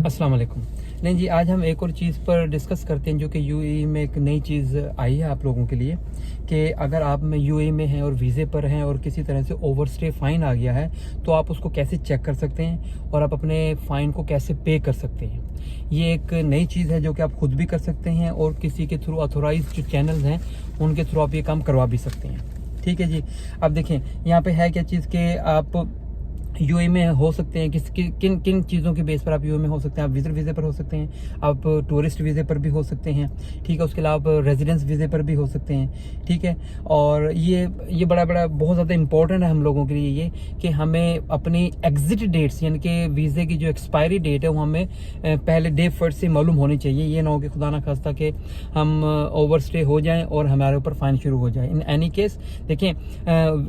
अस्सलाम वालेकुम। नहीं जी, आज हम एक और चीज़ पर डिस्कस करते हैं जो कि यूएई में एक नई चीज़ आई है आप लोगों के लिए कि अगर आप में यूएई में हैं और वीज़े पर हैं और किसी तरह से ओवरस्टे फ़ाइन आ गया है तो आप उसको कैसे चेक कर सकते हैं और आप अपने फ़ाइन को कैसे पे कर सकते हैं। ये एक नई चीज़ है जो कि आप खुद भी कर सकते हैं और किसी के थ्रू ऑथोराइज्ड जो चैनल्स हैं उनके थ्रू आप ये काम करवा भी सकते हैं। ठीक है जी। अब देखें यहाँ पे है क्या चीज़ कि आप यूएई में हो सकते हैं, किन किन चीज़ों के बेस पर आप यूएई में हो सकते हैं। आप विजिट वीज़े पर हो सकते हैं, आप टूरिस्ट वीज़े पर भी हो सकते हैं, ठीक है। उसके अलावा आप रेजिडेंस वीज़े पर भी हो सकते हैं, ठीक है। और ये बड़ा बहुत ज़्यादा इंपॉर्टेंट है हम लोगों के लिए ये कि हमें अपनी एग्जिट डेट्स यानी कि वीज़े की जो एक्सपायरी डेट है वो हमें पहले डे फर्स्ट से मालूम होनी चाहिए। ये ना हो कि खुदा ना खास्ता कि हम ओवरस्टे हो जाएँ और हमारे ऊपर फ़ाइन शुरू हो जाए। इन एनी केस देखें,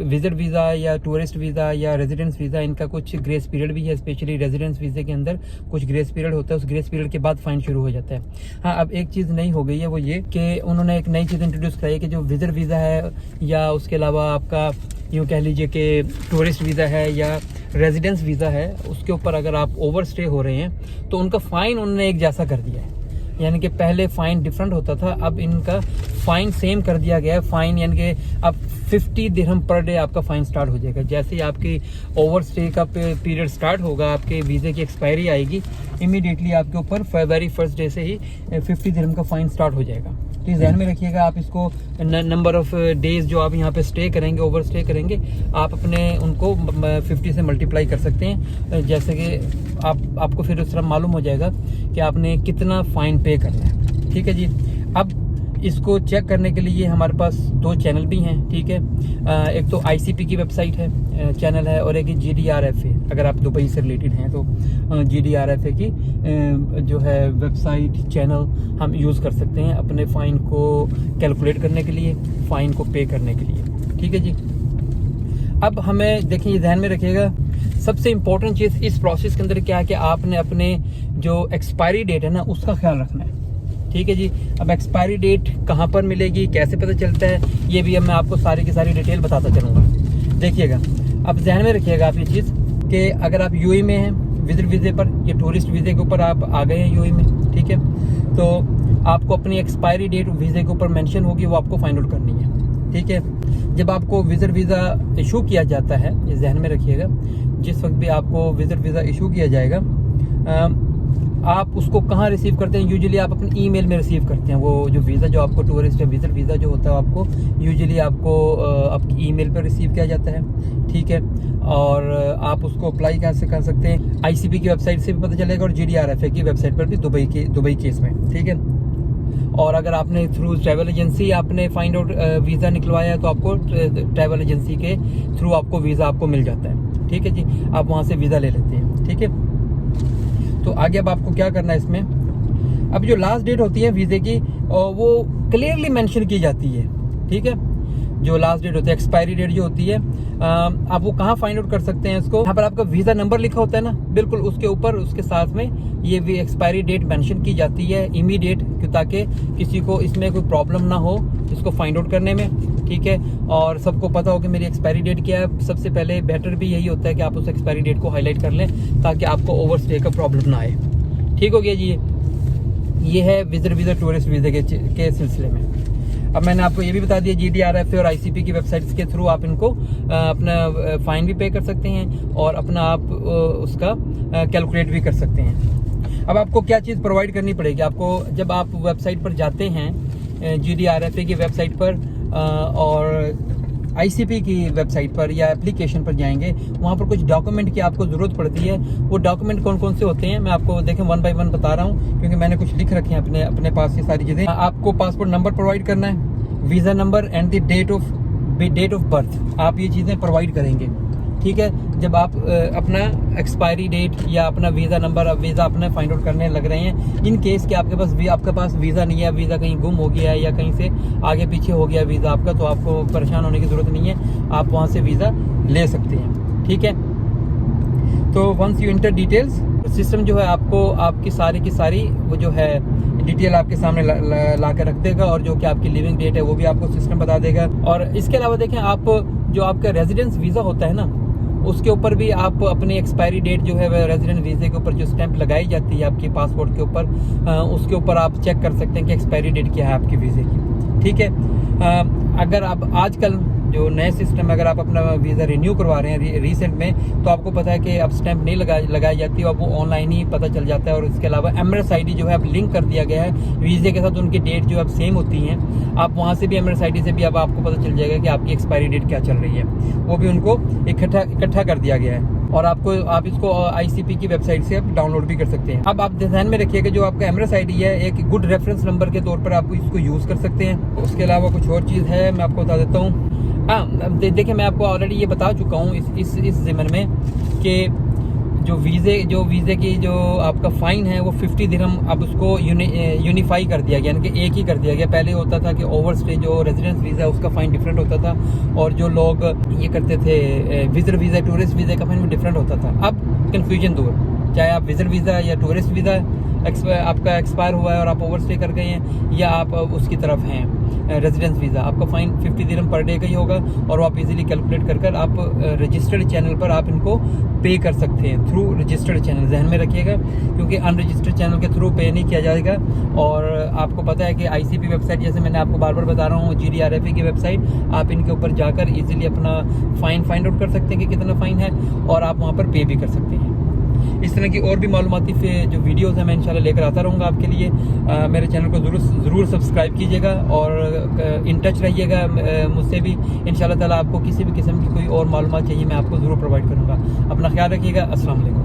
विजिट वीज़ा या टूरिस्ट वीज़ा या रेजिडेंस वीज़ा का कुछ ग्रेस पीरियड भी है, स्पेशली रेजिडेंस वीज़े के अंदर कुछ ग्रेस पीरियड होता है। उस ग्रेस पीरियड के बाद फाइन शुरू हो जाता है। हाँ, अब एक चीज़ नई हो गई है वो ये कि उन्होंने एक नई चीज़ इंट्रोड्यूस कराई है कि जो विजिट वीज़ा है या उसके अलावा आपका यूँ कह लीजिए कि टूरिस्ट वीज़ा है या रेजिडेंस वीज़ा है, उसके ऊपर अगर आप ओवरस्टे हो रहे हैं तो उनका फ़ाइन उन्होंने एक जैसा कर दिया है। यानी कि पहले फ़ाइन डिफरेंट होता था, अब इनका फ़ाइन सेम कर दिया गया है। फ़ाइन यानी कि अब 50 दिरहम पर डे आपका फ़ाइन स्टार्ट हो जाएगा। जैसे ही आपकी ओवरस्टे का पीरियड स्टार्ट होगा, आपके वीज़े की एक्सपायरी आएगी, इमीडिएटली आपके ऊपर वेरी फर्स्ट डे से ही 50 दिरहम का फ़ाइन स्टार्ट हो जाएगा। तो ध्यान में रखिएगा। आप इसको नंबर ऑफ डेज जो आप यहाँ पे स्टे करेंगे, ओवर स्टे करेंगे, आप अपने उनको 50 से मल्टीप्लाई कर सकते हैं। जैसे कि आपको फिर उस तरह मालूम हो जाएगा कि आपने कितना फ़ाइन पे करना है। ठीक है जी। अब इसको चेक करने के लिए हमारे पास दो चैनल भी हैं, ठीक है। एक तो आईसीपी की वेबसाइट है, चैनल है, और एक GDRF है। अगर आप दुबई से रिलेटेड हैं तो GDRF की जो है वेबसाइट चैनल हम यूज़ कर सकते हैं अपने फ़ाइन को कैलकुलेट करने के लिए, फ़ाइन को पे करने के लिए। ठीक है जी। अब हमें देखिए, ये ध्यान में रखिएगा, सबसे इम्पोर्टेंट चीज़ इस प्रोसेस के अंदर क्या है कि आपने अपने जो एक्सपायरी डेट है ना उसका ख्याल रखना है। ठीक है जी। अब एक्सपायरी डेट कहाँ पर मिलेगी, कैसे पता चलता है, ये भी अब मैं आपको सारी की सारी डिटेल बताता चलूँगा। देखिएगा, अब ध्यान में रखिएगा आप ये चीज़ कि अगर आप यूएई में हैं विजिट वीज़े पर या टूरिस्ट वीज़े के ऊपर आप आ गए हैं यूएई में, ठीक है, तो आपको अपनी एक्सपायरी डेट वीज़े के ऊपर मेंशन होगी, वो आपको फाइंड आउट करनी है। ठीक है। जब आपको विजिट वीज़ा इशू किया जाता है, ये ध्यान में रखिएगा, जिस वक्त भी आपको विजिट वीज़ा इशू किया जाएगा, आप उसको कहाँ रिसीव करते हैं? यूजुअली आप अपने ईमेल में रिसीव करते हैं। वो जो वीज़ा जो आपको टूरिस्ट या विजिट वीज़ा जो होता है आपको यूजुअली आपको आपकी ईमेल पर रिसीव किया जाता है। ठीक है। और आप उसको अप्लाई कैसे कर सकते हैं? आईसीपी की वेबसाइट से भी पता चलेगा और GDRF की वेबसाइट पर भी दुबई केस में। ठीक है। और अगर आपने थ्रू ट्रैवल एजेंसी आपने फाइंड आउट वीज़ा निकलवाया है तो आपको ट्रैवल एजेंसी के थ्रू आपको वीज़ा आपको मिल जाता है। ठीक है जी। आप वहाँ से वीज़ा ले लेते हैं। ठीक है। तो आगे अब आपको क्या करना है इसमें, अब जो लास्ट डेट होती है वीज़े की वो क्लियरली मेंशन की जाती है। ठीक है। जो लास्ट डेट होती है, एक्सपायरी डेट जो होती है, आप वो कहाँ फाइंड आउट कर सकते हैं इसको? यहाँ पर आपका वीज़ा नंबर लिखा होता है ना, बिल्कुल उसके ऊपर उसके साथ में ये भी एक्सपायरी डेट मेंशन की जाती है इमीडिएट, ताकि किसी को इसमें कोई प्रॉब्लम ना हो इसको फाइंड आउट करने में। ठीक है। और सबको पता हो कि मेरी एक्सपायरी डेट क्या है। सबसे पहले बेटर भी यही होता है कि आप उस एक्सपायरी डेट को हाईलाइट कर लें ताकि आपको ओवरस्टे का प्रॉब्लम ना आए। ठीक हो गया जी। ये है विजिट वीज़ा टूरिस्ट वीज़े के सिलसिले में। अब मैंने आपको ये भी बता दिया, GDRF और आईसीपी की वेबसाइट्स के थ्रू आप इनको अपना फ़ाइन भी पे कर सकते हैं और अपना आप उसका कैलकुलेट भी कर सकते हैं। अब आपको क्या चीज़ प्रोवाइड करनी पड़ेगी? आपको जब आप वेबसाइट पर जाते हैं GDRF की वेबसाइट पर और आईसीपी की वेबसाइट पर या एप्लीकेशन पर जाएंगे, वहाँ पर कुछ डॉक्यूमेंट की आपको ज़रूरत पड़ती है। वो डॉक्यूमेंट कौन कौन से होते हैं मैं आपको देखें 1 बाय 1 बता रहा हूँ, क्योंकि मैंने कुछ लिख रखे हैं अपने पास ये सारी चीज़ें। आपको पासपोर्ट नंबर प्रोवाइड करना है, visa number and the date of birth, आप ये चीज़ें प्रोवाइड करेंगे। ठीक है। जब आप अपना एक्सपायरी डेट या अपना वीज़ा नंबर वीज़ा अपना फाइंड आउट करने लग रहे हैं, इन केस कि आपके पास वीज़ा नहीं है, वीज़ा कहीं गुम हो गया है या कहीं से आगे पीछे हो गया वीज़ा आपका, तो आपको परेशान होने की ज़रूरत नहीं है, आप वहाँ से वीज़ा ले सकते हैं। ठीक है। तो once you enter details, system जो है आपको आपकी सारी की सारी वो जो है डिटेल आपके सामने ला कर रख देगा, और जो कि आपकी लिविंग डेट है वो भी आपको सिस्टम बता देगा। और इसके अलावा देखें, आप जो आपका रेजिडेंस वीज़ा होता है ना, उसके ऊपर भी आप अपनी एक्सपायरी डेट जो है रेजिडेंट वीज़े के ऊपर जो स्टैंप लगाई जाती है आपके पासपोर्ट के ऊपर, उसके ऊपर आप चेक कर सकते हैं कि एक्सपायरी डेट क्या है आपके वीज़े की। ठीक है, अगर आप आजकल जो नए सिस्टम, अगर आप अपना वीज़ा रिन्यू करवा रहे हैं रिसेंट में, तो आपको पता है कि अब स्टैंप नहीं लगाई जाती, और वो ऑनलाइन ही पता चल जाता है। और इसके अलावा एमरेट्स आईडी जो है अब लिंक कर दिया गया है वीज़े के साथ, उनकी डेट जो अब सेम होती हैं। आप वहाँ से भी एमरेट्स आईडी से भी अब आपको पता चल जाएगा कि आपकी एक्सपायरी डेट क्या चल रही है, वो भी उनको इकट्ठा कर दिया गया है। और आप इसको ICP की वेबसाइट से आप डाउनलोड भी कर सकते हैं। अब आप ध्यान में रखिएगा, जो आपका एमरेट्स आईडी है एक गुड रेफरेंस नंबर के तौर पर आप इसको यूज़ कर सकते हैं। उसके अलावा कुछ और चीज़ है, मैं आपको बता देता हूँ। देखिए, मैं आपको ऑलरेडी ये बता चुका हूँ इस ज़िमन में कि जो वीज़े की जो आपका फ़ाइन है वो 50 दिरहम अब उसको यूनिफाई कर दिया गया, यानी कि एक ही कर दिया गया। पहले होता था कि ओवरस्टे जो रेजिडेंस वीज़ा है उसका फ़ाइन डिफरेंट होता था, और जो लोग ये करते थे विजिटर वीज़ा, टूरिस्ट वीज़ा का फ़ाइन भी डिफरेंट होता था। अब कन्फ्यूजन दूर, चाहे आप विजिटर वीज़ा या टूरिस्ट वीज़ा आपका एक्सपायर हुआ है और आप ओवरस्टे कर गए हैं, या आप उसकी तरफ हैं रेजिडेंस वीज़ा, आपका फ़ाइन 50 दिरहम पर डे का ही होगा। और वो आप इजीली कैलकुलेट कर आप रजिस्टर्ड चैनल पर आप इनको पे कर सकते हैं थ्रू रजिस्टर्ड चैनल। जहन में रखिएगा, क्योंकि अनरजिस्टर्ड चैनल के थ्रू पे नहीं किया जाएगा। और आपको पता है कि ICP वेबसाइट, जैसे मैंने आपको बार बार बता रहा हूँ, GDRFA की वेबसाइट, आप इनके ऊपर जाकर इजीली अपना फ़ाइन फाइंड आउट कर सकते हैं कि कितना फ़ाइन है, और आप वहाँ पर पे भी कर सकते हैं। इस तरह की और भी मालूमाती जो वीडियोस हैं मैं इंशाल्लाह लेकर आता रहूँगा आपके लिए। मेरे चैनल को ज़रूर सब्सक्राइब कीजिएगा, और इन टच रहिएगा मुझसे भी। इंशाल्लाह ताला आपको किसी भी किस्म की कोई और मालूमात चाहिए, मैं आपको ज़रूर प्रोवाइड करूँगा। अपना ख्याल रखिएगा। अस्सलाम वालेकुम।